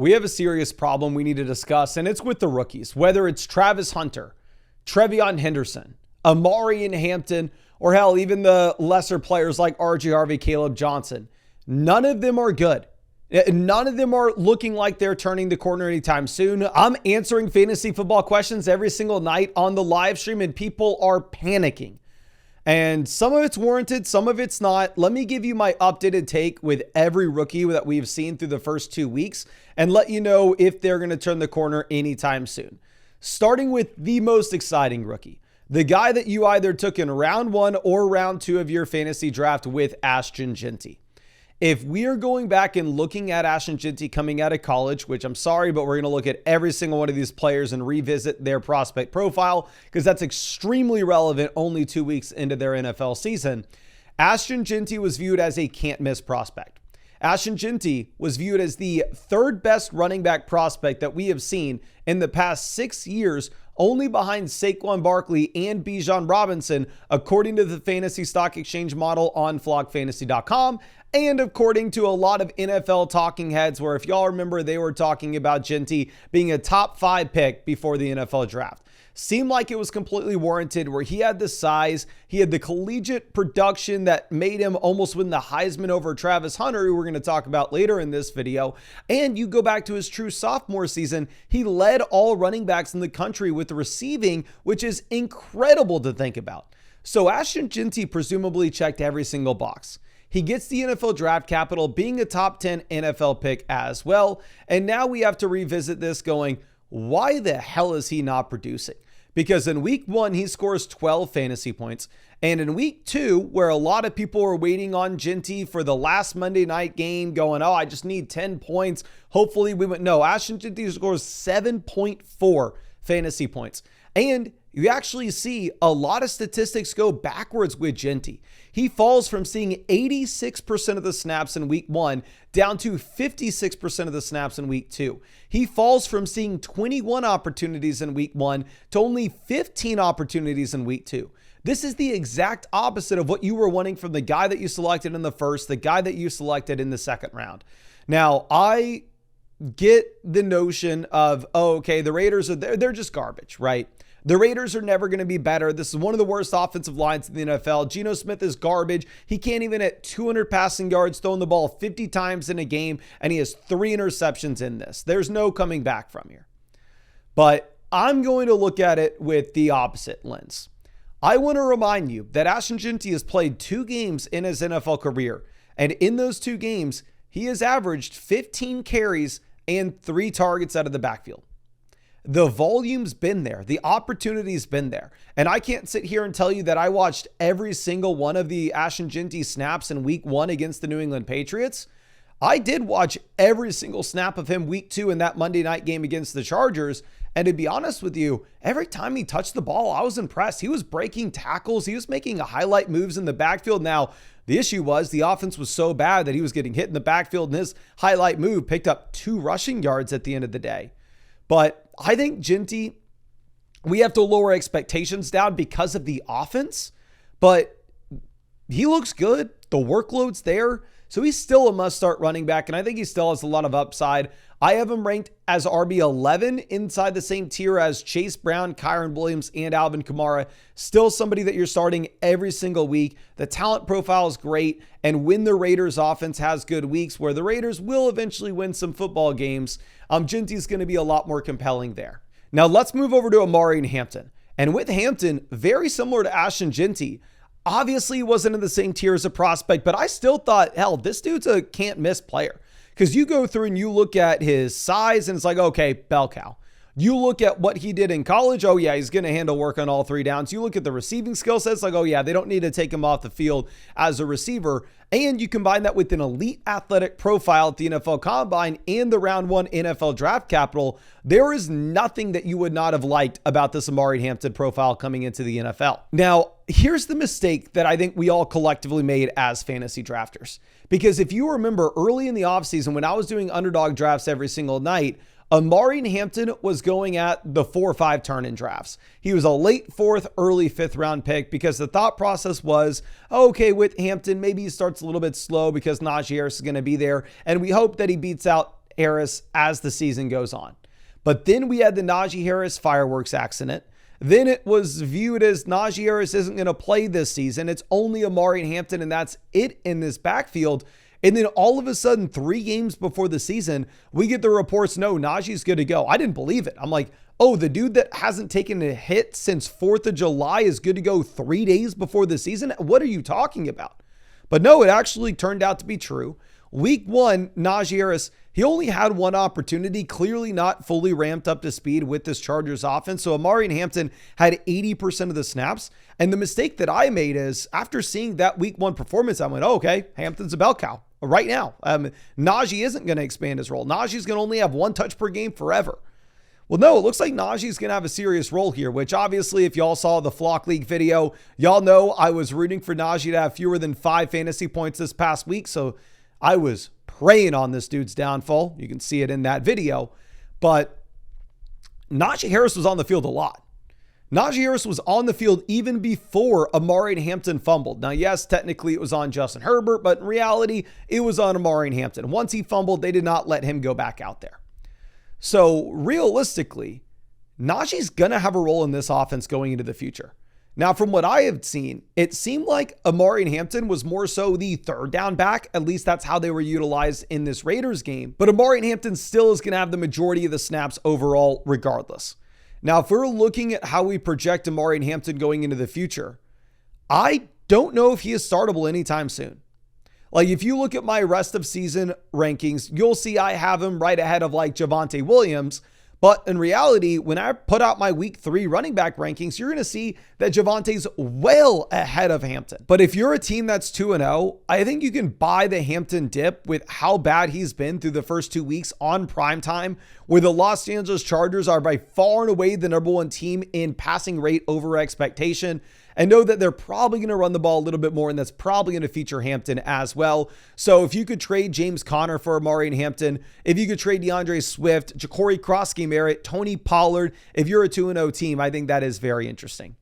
we have a serious problem we need to discuss, and it's with the rookies. Whether it's Travis Hunter, Trevon Henderson, Amari in Hampton, or hell, even the lesser players like RJ Harvey, Caleb Johnson. None of them are good. None of them are looking like they're turning the corner anytime soon. I'm answering fantasy football questions every single night on the live stream, and people are panicking. And some of it's warranted, some of it's not. Let me give you my updated take with every rookie that we've seen through the first 2 weeks and let you know if they're going to turn the corner anytime soon. Starting with the most exciting rookie, the guy that you either took in round 1 or round 2 of your fantasy draft with Ashton Jeanty. If we are going back and looking at Ashton Jeanty coming out of college, which I'm sorry, but we're going to look at every single one of these players and revisit their prospect profile because that's extremely relevant only 2 weeks into their NFL season. Ashton Jeanty was viewed as a can't miss prospect. Ashton Jeanty was viewed as the third best running back prospect that we have seen in the past 6 years, only behind Saquon Barkley and Bijan Robinson, according to the Fantasy Stock Exchange model on flockfantasy.com. And according to a lot of NFL talking heads, where if y'all remember, they were talking about Jeanty being a top 5 pick before the NFL draft. Seemed like it was completely warranted, where he had the size, he had the collegiate production that made him almost win the Heisman over Travis Hunter, who we're going to talk about later in this video. And you go back to his true sophomore season, he led all running backs in the country with receiving, which is incredible to think about. So Ashton Jeanty presumably checked every single box. He gets the NFL draft capital, being a top 10 NFL pick as well. And now we have to revisit this going, why the hell is he not producing? Because in week 1, he scores 12 fantasy points. And in week 2, where a lot of people were waiting on Jeanty for the last Monday night game going, oh, I just need 10 points. Hopefully we went, no, Ashton Jeanty scores 7.4 fantasy points. And you actually see a lot of statistics go backwards with Jeanty. He falls from seeing 86% of the snaps in week 1 down to 56% of the snaps in week 2. He falls from seeing 21 opportunities in week 1 to only 15 opportunities in week 2. This is the exact opposite of what you were wanting from the guy that you selected in the first, the guy that you selected in the second round. Now, I get the notion of, oh, okay, the Raiders are there. They're just garbage, right? The Raiders are never going to be better. This is one of the worst offensive lines in the NFL. Geno Smith is garbage. He can't even hit 200 passing yards, throwing the ball 50 times in a game, and he has 3 interceptions in this. There's no coming back from here. But I'm going to look at it with the opposite lens. I want to remind you that Ashton Jeanty has played 2 games in his NFL career, and in those 2 games, he has averaged 15 carries and 3 targets out of the backfield. The volume's been there. The opportunity's been there. And I can't sit here and tell you that I watched every single one of the Ashton Jeanty snaps in week 1 against the New England Patriots. I did watch every single snap of him week 2 in that Monday night game against the Chargers. And to be honest with you, every time he touched the ball, I was impressed. He was breaking tackles. He was making highlight moves in the backfield. Now, the issue was the offense was so bad that he was getting hit in the backfield, and his highlight move picked up 2 rushing yards at the end of the day. But I think Jeanty, we have to lower expectations down because of the offense, but he looks good. The workload's there. So he's still a must-start running back, and I think he still has a lot of upside. I have him ranked as RB11 inside the same tier as Chase Brown, Kyron Williams, and Alvin Kamara. Still somebody that you're starting every single week. The talent profile is great, and when the Raiders offense has good weeks where the Raiders will eventually win some football games, Jeanty's going to be a lot more compelling there. Now let's move over to Amari and Hampton. And with Hampton, very similar to Ashton Jeanty, obviously he wasn't in the same tier as a prospect, but I still thought, hell, this dude's a can't miss player. Because you go through and you look at his size and it's like, okay, bell cow. You look at what he did in college. Oh yeah, he's going to handle work on all 3 downs. You look at the receiving skill sets, like, oh yeah, they don't need to take him off the field as a receiver. And you combine that with an elite athletic profile at the NFL Combine and the round 1 NFL draft capital. There is nothing that you would not have liked about this Amari Hampton profile coming into the NFL. Now, here's the mistake that I think we all collectively made as fantasy drafters. Because if you remember early in the offseason when I was doing underdog drafts every single night, Amari Hampton was going at the 4 or 5 turn in drafts. He was a late 4th, early 5th round pick because the thought process was, okay, with Hampton, maybe he starts a little bit slow because Najee Harris is going to be there. And we hope that he beats out Harris as the season goes on. But then we had the Najee Harris fireworks accident. Then it was viewed as Najee Harris isn't going to play this season. It's only Amari and Hampton, and that's it in this backfield. And then all of a sudden, 3 games before the season, we get the reports, no, Najee's good to go. I didn't believe it. I'm like, oh, the dude that hasn't taken a hit since 4th of July is good to go 3 days before the season? What are you talking about? But no, it actually turned out to be true. Week 1, Najee Harris, he only had 1 opportunity, clearly not fully ramped up to speed with this Chargers offense. So Amari and Hampton had 80% of the snaps. And the mistake that I made is after seeing that week 1 performance, I went, oh, okay, Hampton's a bell cow right now. Najee isn't going to expand his role. Najee's going to only have 1 touch per game forever. Well, no, it looks like Najee's going to have a serious role here, which obviously if y'all saw the Flock League video, y'all know I was rooting for Najee to have fewer than 5 fantasy points this past week. So I was preying on this dude's downfall. You can see it in that video. But Najee Harris was on the field a lot. Najee Harris was on the field even before Amari and Hampton fumbled. Now, yes, technically it was on Justin Herbert, but in reality, it was on Amari and Hampton. Once he fumbled, they did not let him go back out there. So realistically, Najee's going to have a role in this offense going into the future. Now, from what I have seen, it seemed like Amari and Hampton was more so the 3rd down back. At least that's how they were utilized in this Raiders game. But Amari and Hampton still is going to have the majority of the snaps overall regardless. Now, if we're looking at how we project Amari and Hampton going into the future, I don't know if he is startable anytime soon. Like, if you look at my rest of season rankings, you'll see I have him right ahead of like Javonte Williams. But in reality, when I put out my week 3 running back rankings, you're going to see that Javonte's well ahead of Hampton. But if you're a team that's 2-0, I think you can buy the Hampton dip with how bad he's been through the first 2 weeks on primetime, where the Los Angeles Chargers are by far and away the #1 team in passing rate over expectation. And know that they're probably going to run the ball a little bit more, and that's probably going to feature Hampton as well. So if you could trade James Conner for Amari and Hampton, if you could trade DeAndre Swift, Ja'Cory Krosky-Merritt, Tony Pollard, if you're a 2-0 team, I think that is very interesting.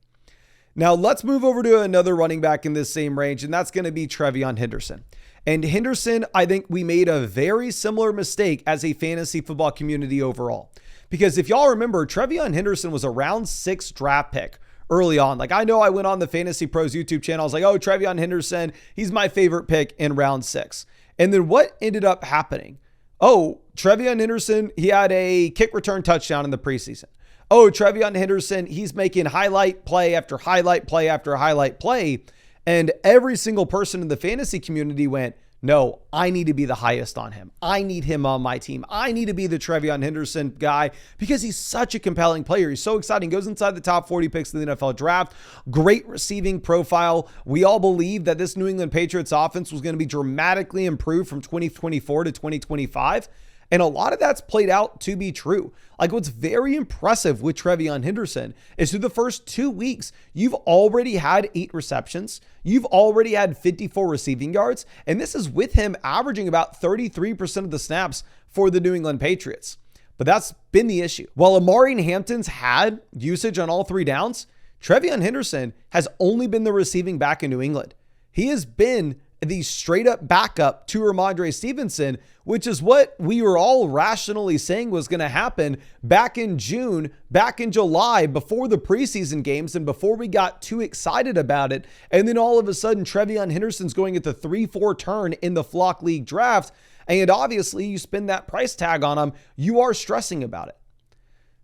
Now let's move over to another running back in this same range, and that's going to be Trevon Henderson. And Henderson, I think we made a very similar mistake as a fantasy football community overall. Because if y'all remember, Trevon Henderson was a round 6 draft pick early on. Like, I know I went on the Fantasy Pros YouTube channel. I was like, oh, Trevon Henderson, he's my favorite pick in round 6. And then what ended up happening? Oh, Trevon Henderson, he had a kick return touchdown in the preseason. Oh, Trevon Henderson, he's making highlight play after highlight play after highlight play. And every single person in the fantasy community went, no, I need to be the highest on him. I need him on my team. I need to be the Trevon Henderson guy because he's such a compelling player. He's so exciting. Goes inside the top 40 picks in the NFL draft. Great receiving profile. We all believe that this New England Patriots offense was going to be dramatically improved from 2024 to 2025. And a lot of that's played out to be true. Like, what's very impressive with Trevon Henderson is through the first 2 weeks, you've already had 8 receptions. You've already had 54 receiving yards. And this is with him averaging about 33% of the snaps for the New England Patriots. But that's been the issue. While Amari and Hampton's had usage on all 3 downs, Trevon Henderson has only been the receiving back in New England. He has been the straight up backup to Ramondre Stevenson, which is what we were all rationally saying was going to happen back in June, back in July, before the preseason games and before we got too excited about it. And then all of a sudden, Trevon Henderson's going at the 3-4 turn in the Flock League draft. And obviously you spend that price tag on him, you are stressing about it.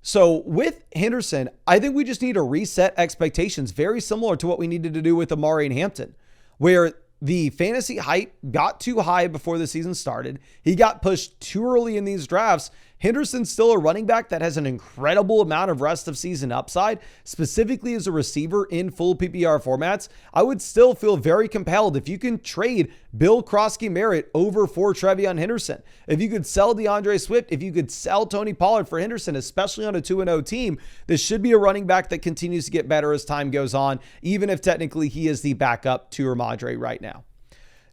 So with Henderson, I think we just need to reset expectations, very similar to what we needed to do with Amari and Hampton, where the fantasy hype got too high before the season started. He got pushed too early in these drafts. Henderson's still a running back that has an incredible amount of rest of season upside, specifically as a receiver in full PPR formats. I would still feel very compelled if you can trade Bill Krosky-Merritt over for Trevon Henderson. If you could sell DeAndre Swift, if you could sell Tony Pollard for Henderson, especially on a 2-0 team, this should be a running back that continues to get better as time goes on, even if technically he is the backup to Ramondre right now.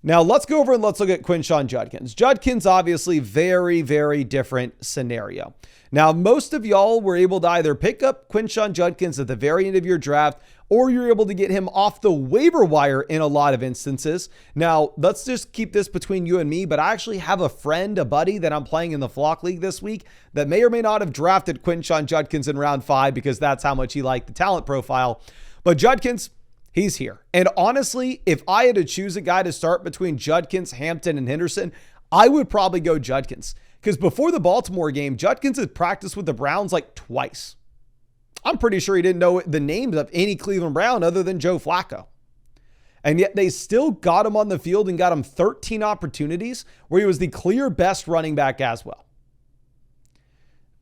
Now let's go over and let's look at Quinshon Judkins. Judkins, obviously very, very different scenario. Now, most of y'all were able to either pick up Quinshon Judkins at the very end of your draft or you're able to get him off the waiver wire in a lot of instances. Now, let's just keep this between you and me, but I actually have a friend, a buddy that I'm playing in the Flock League this week that may or may not have drafted Quinshon Judkins in round 5 because that's how much he liked the talent profile. But Judkins, he's here. And honestly, if I had to choose a guy to start between Judkins, Hampton, and Henderson, I would probably go Judkins. Because before the Baltimore game, Judkins had practiced with the Browns like twice. I'm pretty sure he didn't know the names of any Cleveland Brown other than Joe Flacco. And yet they still got him on the field and got him 13 opportunities where he was the clear best running back as well.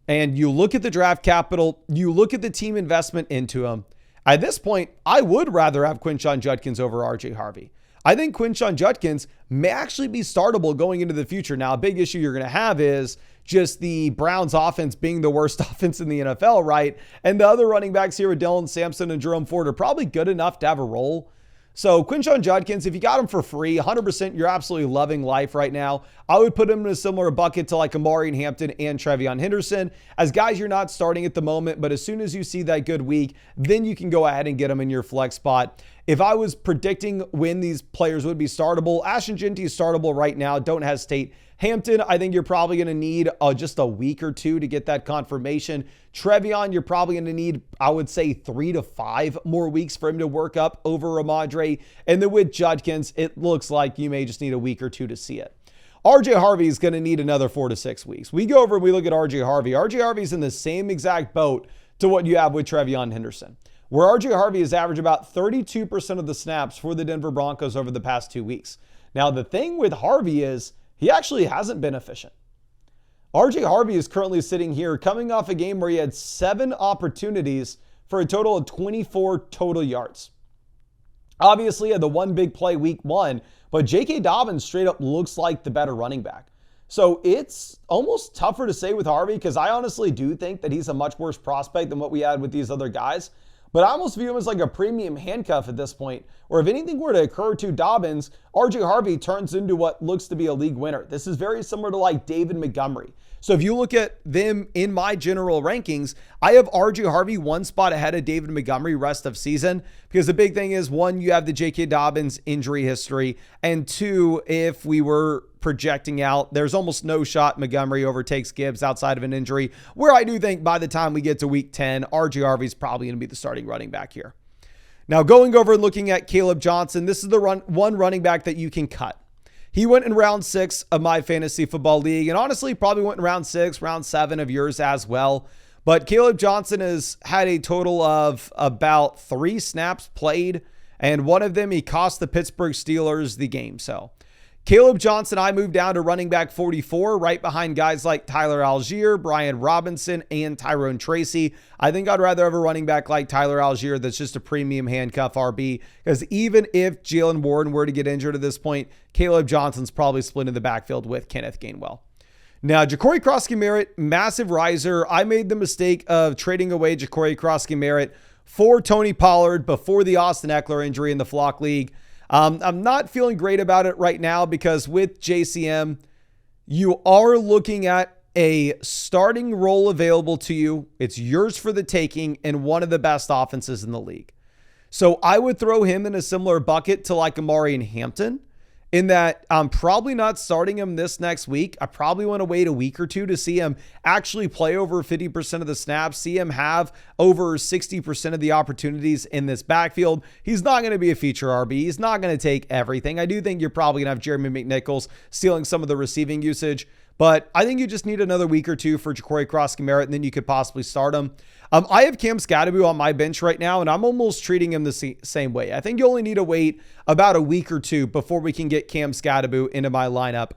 And you look at the draft capital, you look at the team investment into him. At this point, I would rather have Quinshon Judkins over RJ Harvey. I think Quinshon Judkins may actually be startable going into the future. Now, a big issue you're going to have is just the Browns offense being the worst offense in the NFL, right? And the other running backs here with Dylan Sampson and Jerome Ford are probably good enough to have a role. So Quinshon Judkins, if you got him for free, 100%, you're absolutely loving life right now. I would put him in a similar bucket to like Amari and Hampton and Trevon Henderson as guys you're not starting at the moment, but as soon as you see that good week, then you can go ahead and get them in your flex spot. If I was predicting when these players would be startable, Ashton Jeanty is startable right now. Don't hesitate. Hampton, I think you're probably going to need just a week or two to get that confirmation. Trevon, you're probably going to need, I would say, 3 to 5 more weeks for him to work up over Ramadre. And then with Judkins, it looks like you may just need a week or two to see it. RJ Harvey is going to need another 4 to 6 weeks. We go over and we look at RJ Harvey. RJ Harvey's in the same exact boat to what you have with Trevon Henderson, where RJ Harvey has averaged about 32% of the snaps for the Denver Broncos over the past 2 weeks. Now, the thing with Harvey is he actually hasn't been efficient. RJ Harvey is currently sitting here coming off a game where he had 7 opportunities for a total of 24 total yards. Obviously, he had the one big play week 1, but J.K. Dobbins straight up looks like the better running back. So it's almost tougher to say with Harvey because I honestly do think that he's a much worse prospect than what we had with these other guys. But I almost view him as like a premium handcuff at this point, or if anything were to occur to Dobbins, RJ Harvey turns into what looks to be a league winner. This is very similar to like David Montgomery. So if you look at them in my general rankings, I have RJ Harvey 1 spot ahead of David Montgomery rest of season, because the big thing is, 1, you have the J.K. Dobbins injury history, and 2, if we were projecting out, there's almost no shot Montgomery overtakes Gibbs outside of an injury, where I do think by the time we get to week 10, RJ Harvey's probably going to be the starting running back here. Now, going over and looking at Caleb Johnson, this is the one running back that you can cut. He went in round 6 of my fantasy football league, and honestly probably went in round 6, round 7 of yours as well. But Caleb Johnson has had a total of about 3 snaps played, and one of them he cost the Pittsburgh Steelers the game. So Caleb Johnson, I moved down to running back 44, right behind guys like Tyler Algier, Brian Robinson, and Tyrone Tracy. I think I'd rather have a running back like Tyler Algier that's just a premium handcuff RB, because even if Jalen Warren were to get injured at this point, Caleb Johnson's probably splitting the backfield with Kenneth Gainwell. Now, Ja'Cory Crosky-Merritt, massive riser. I made the mistake of trading away Ja'Cory Crosky-Merritt for Tony Pollard before the Austin Eckler injury in the Flock League. I'm not feeling great about it right now because with JCM, you are looking at a starting role available to you. It's yours for the taking and one of the best offenses in the league. So I would throw him in a similar bucket to like Amari and Hampton, in that I'm probably not starting him this next week. I probably want to wait a week or two to see him actually play over 50% of the snaps, see him have over 60% of the opportunities in this backfield. He's not going to be a feature RB. He's not going to take everything. I do think you're probably going to have Jeremy McNichols stealing some of the receiving usage, but I think you just need another week or two for Ja'Cory Crosky-Merritt, and then you could possibly start him. I have Cam Scadaboo on my bench right now, and I'm almost treating him the same way. I think you only need to wait about a week or two before we can get Cam Scadaboo into my lineup.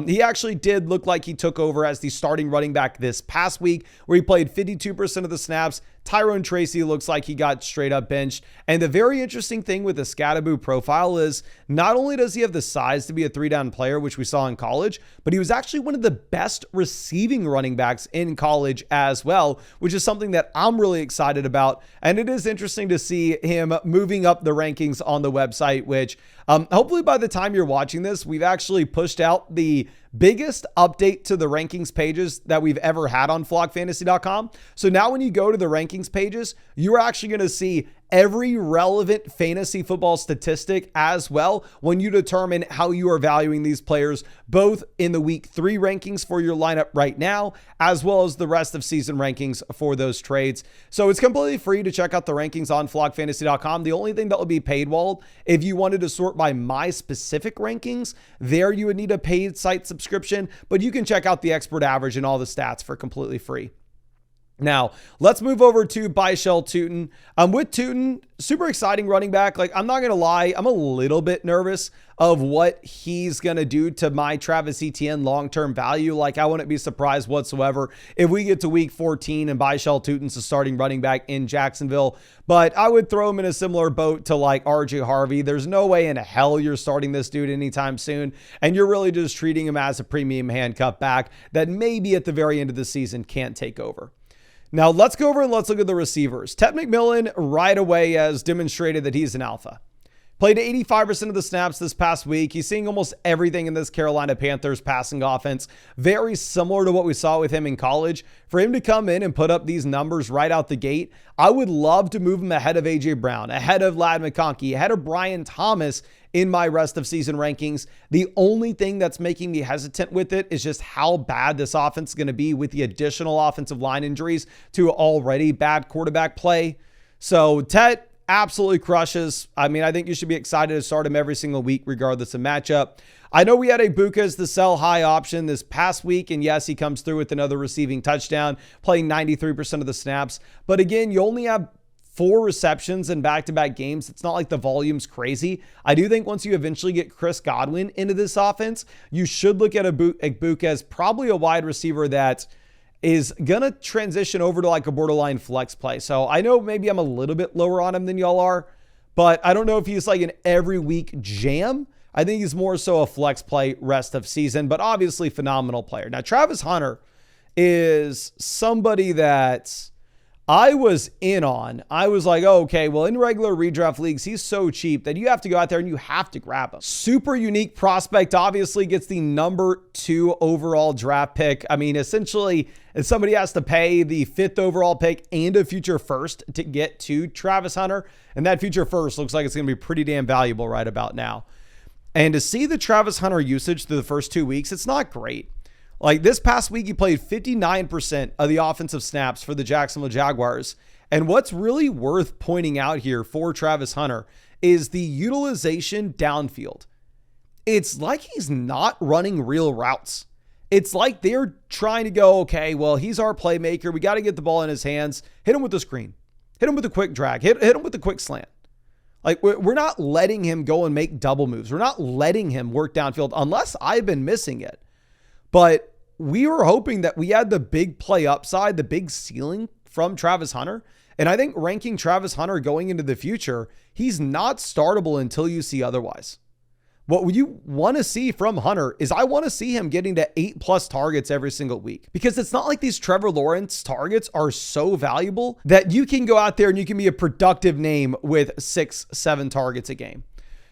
He actually did look like he took over as the starting running back this past week, where he played 52% of the snaps. Tyrone Tracy looks like he got straight up benched. And the very interesting thing with the Scadaboo profile is not only does he have the size to be a 3-down player, which we saw in college, but he was actually one of the best receiving running backs in college as well, which is something that I'm really excited about. And it is interesting to see him moving up the rankings on the website, which hopefully by the time you're watching this, we've actually pushed out the biggest update to the rankings pages that we've ever had on flockfantasy.com. So now when you go to the rankings pages, you're actually going to see every relevant fantasy football statistic as well when you determine how you are valuing these players, both in the week 3 rankings for your lineup right now, as well as the rest of season rankings for those trades. So it's completely free to check out the rankings on flockfantasy.com. The only thing that will be paywalled, if you wanted to sort by my specific rankings, there you would need a paid site subscription, but you can check out the expert average and all the stats for completely free. Now, let's move over to Byshell Tootin. With Tootin, super exciting running back. Like, I'm not going to lie, I'm a little bit nervous of what he's going to do to my Travis Etienne long-term value. Like, I wouldn't be surprised whatsoever if we get to week 14 and Byshell Tootin's a starting running back in Jacksonville. But I would throw him in a similar boat to like RJ Harvey. There's no way in hell you're starting this dude anytime soon. And you're really just treating him as a premium handcuff back that maybe at the very end of the season can't take over. Now let's go over and let's look at the receivers. Ted McMillan right away has demonstrated that he's an alpha. Played 85% of the snaps this past week. He's seeing almost everything in this Carolina Panthers passing offense. Very similar to what we saw with him in college. For him to come in and put up these numbers right out the gate, I would love to move him ahead of A.J. Brown, ahead of Ladd McConkey, ahead of Brian Thomas in my rest of season rankings. The only thing that's making me hesitant with it is just how bad this offense is going to be with the additional offensive line injuries to already bad quarterback play. So Ted absolutely crushes. I mean, I think you should be excited to start him every single week, regardless of matchup. I know we had a Buka as the sell high option this past week, and yes, he comes through with another receiving touchdown, playing 93% of the snaps. But again, you only have 4 receptions in back-to-back games. It's not like the volume's crazy. I do think once you eventually get Chris Godwin into this offense, you should look at Buka as probably a wide receiver that is going to transition over to like a borderline flex play. So I know maybe I'm a little bit lower on him than y'all are, but I don't know if he's like an every week jam. I think he's more so a flex play rest of season, but obviously phenomenal player. Now, Travis Hunter is somebody that I was in on. I was like, oh, okay, well, in regular redraft leagues, he's so cheap that you have to go out there and you have to grab him. Super unique prospect, obviously gets the number 2 overall draft pick. I mean, essentially, if somebody has to pay the 5th overall pick and a future first to get to Travis Hunter, and that future first looks like it's going to be pretty damn valuable right about now. And to see the Travis Hunter usage through the first 2 weeks, it's not great. Like this past week, he played 59% of the offensive snaps for the Jacksonville Jaguars. And what's really worth pointing out here for Travis Hunter is the utilization downfield. It's like he's not running real routes. It's like they're trying to go, okay, well, he's our playmaker. We got to get the ball in his hands. Hit him with the screen. Hit him with a quick drag. Hit him with a quick slant. Like we're not letting him go and make double moves. We're not letting him work downfield unless I've been missing it. But we were hoping that we had the big play upside, the big ceiling from Travis Hunter. And I think ranking Travis Hunter going into the future, he's not startable until you see otherwise. What you want to see from Hunter is I want to see him getting to 8+ targets every single week, because it's not like these Trevor Lawrence targets are so valuable that you can go out there and you can be a productive name with 6-7 targets a game.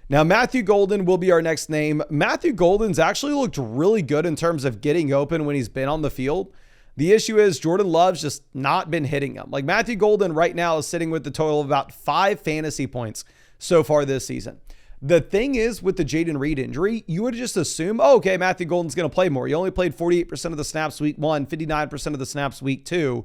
Now, Matthew Golden will be our next name. Matthew Golden's actually looked really good in terms of getting open when he's been on the field. The issue is Jordan Love's just not been hitting him. Like Matthew Golden right now is sitting with the total of about 5 fantasy points so far this season. The thing is with the Jaden Reed injury, you would just assume, oh, okay, Matthew Golden's going to play more. He only played 48% of the snaps week 1, 59% of the snaps week 2.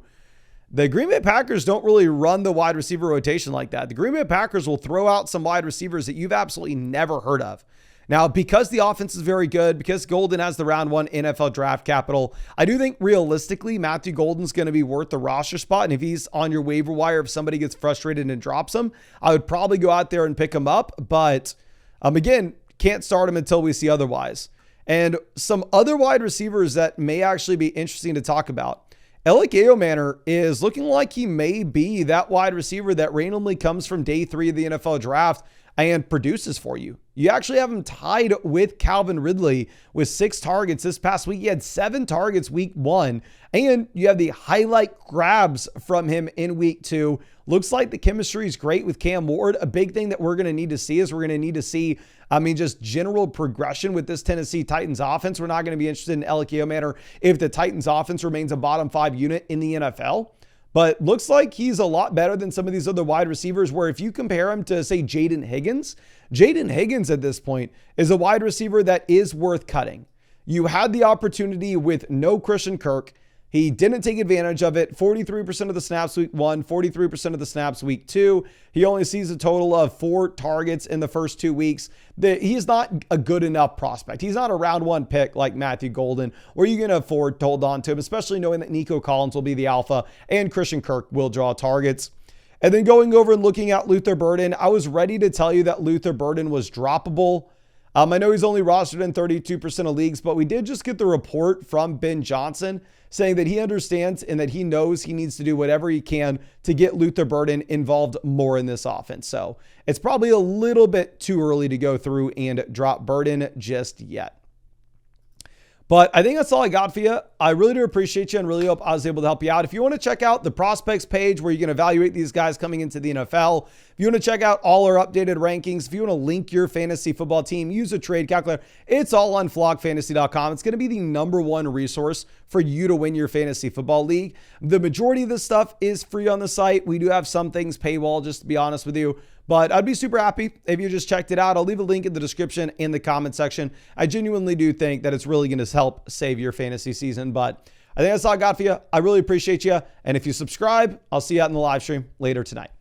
The Green Bay Packers don't really run the wide receiver rotation like that. The Green Bay Packers will throw out some wide receivers that you've absolutely never heard of. Now, because the offense is very good, because Golden has the round 1 NFL draft capital, I do think realistically, Matthew Golden's going to be worth the roster spot. And if he's on your waiver wire, if somebody gets frustrated and drops him, I would probably go out there and pick him up. But again, can't start him until we see otherwise. And some other wide receivers that may actually be interesting to talk about. Alec Ayomanor is looking like he may be that wide receiver that randomly comes from day 3 of the NFL draft and produces for you. You actually have him tied with Calvin Ridley with 6 targets this past week. He had 7 targets week 1, and you have the highlight grabs from him in week 2. Looks like the chemistry is great with Cam Ward. A big thing that we're going to need to see is just general progression with this Tennessee Titans offense. We're not going to be interested in Alec Ayomanor if the Titans offense remains a bottom 5 unit in the NFL. but looks like he's a lot better than some of these other wide receivers, where if you compare him to, say, Jaden Higgins at this point is a wide receiver that is worth cutting. You had the opportunity with no Christian Kirk. He didn't take advantage of it. 43% of the snaps week 1, 43% of the snaps week 2. He only sees a total of 4 targets in the first 2 weeks. He's not a good enough prospect. He's not a round 1 pick like Matthew Golden, where you can afford to hold on to him, especially knowing that Nico Collins will be the alpha and Christian Kirk will draw targets. And then going over and looking at Luther Burden, I was ready to tell you that Luther Burden was droppable. I know he's only rostered in 32% of leagues, but we did just get the report from Ben Johnson saying that he understands and that he knows he needs to do whatever he can to get Luther Burden involved more in this offense. So it's probably a little bit too early to go through and drop Burden just yet. But I think that's all I got for you. I really do appreciate you and really hope I was able to help you out. If you want to check out the prospects page where you can evaluate these guys coming into the NFL, if you want to check out all our updated rankings, if you want to link your fantasy football team, use a trade calculator, it's all on flockfantasy.com. It's going to be the #1 resource for you to win your fantasy football league. The majority of this stuff is free on the site. We do have some things paywall, just to be honest with you. But I'd be super happy if you just checked it out. I'll leave a link in the description in the comment section. I genuinely do think that it's really going to help save your fantasy season. But I think that's all I got for you. I really appreciate you. And if you subscribe, I'll see you out in the live stream later tonight.